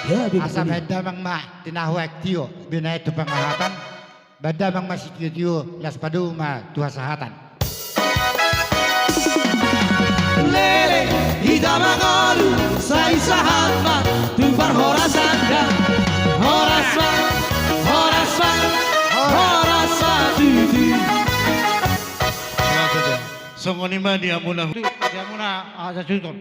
Ya, Asa beda mang ma tinahuek tio bina itu pengahatan. Beda mang masih tio las padu ma tua sahatan. Lele hidamagalu sa isahan ma tupar horasanda horasa tutu. Songoni ma dia muna. Dia muna asa suton.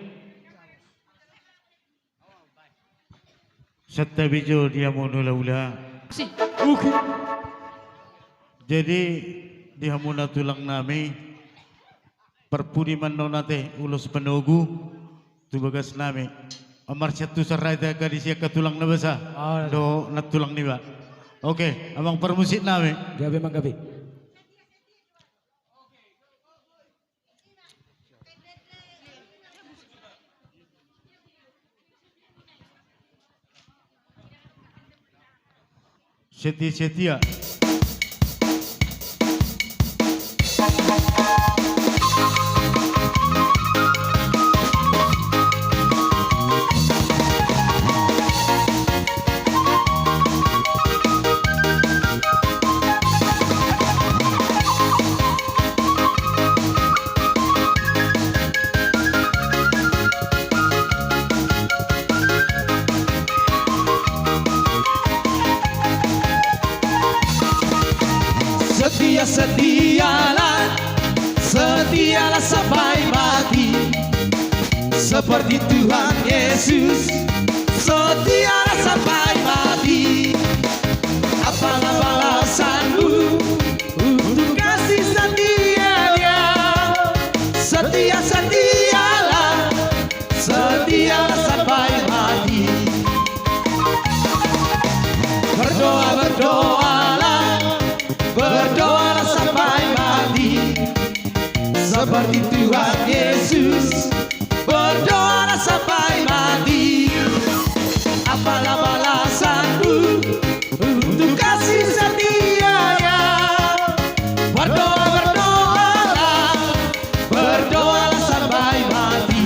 Satta bijo dia muna laula. Si, oke. Jadi dia muna tulang nami perpudi manona teh ulos penogu tu bagas nami. Amar satu sarai teh kadisia katulang na basa. Do natulang ni ba. Oke, amang permusik nami. Gabi mang gabi. Setia-setia. Setialah sampai mati seperti Tuhan Yesus. Setialah sampai mati. Apalah balasanmu untuk kasih setianya? Setialah sampai mati. Berdoalah sampai mati seperti Tuhan Yesus. Berdoalah sampai mati. Apalah balasanmu untuk kasih setianya? Berdoalah sampai mati.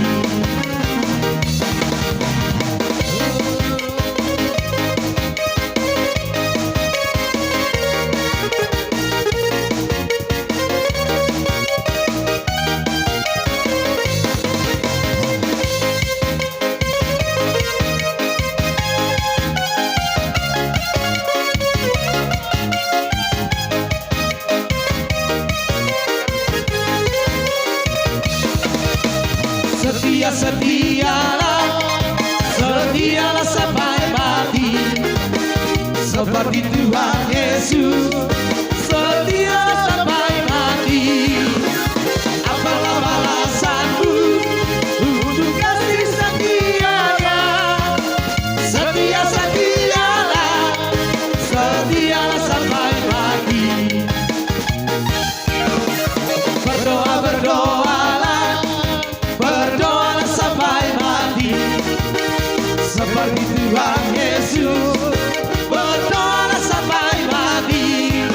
Setialah sampai mati seperti Tuhan Yesus. Setialah sampai mati. Apalah balasanmu untuk kasih setianya? Setialah sampai mati. Berdoalah sampai mati seperti Tuhan Yesus. Berdoalah sampai mati.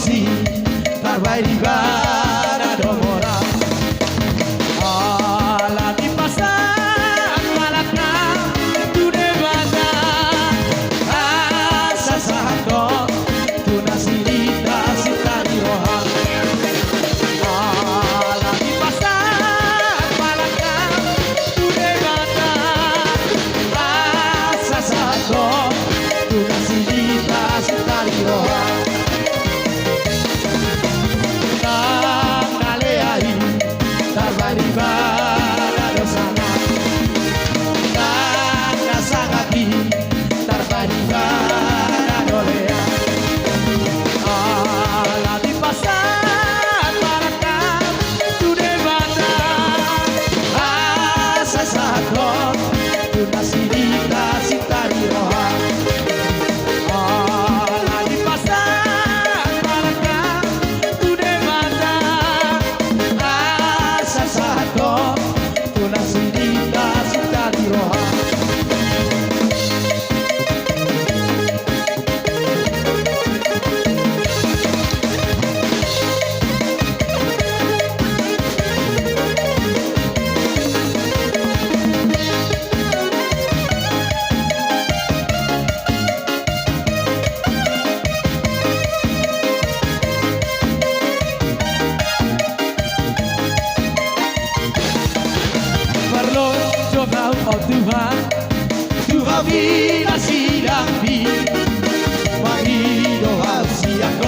così, tarbai di bara domora. Ala di pasar malaka, tu devana, asa sahato, tu nasilita sitari rohan. Ala di pasar malaka, tu devana, asa sahato, tu nasilita sitari rohan. Tuhan, Tuhan bina sidang di Mahido siang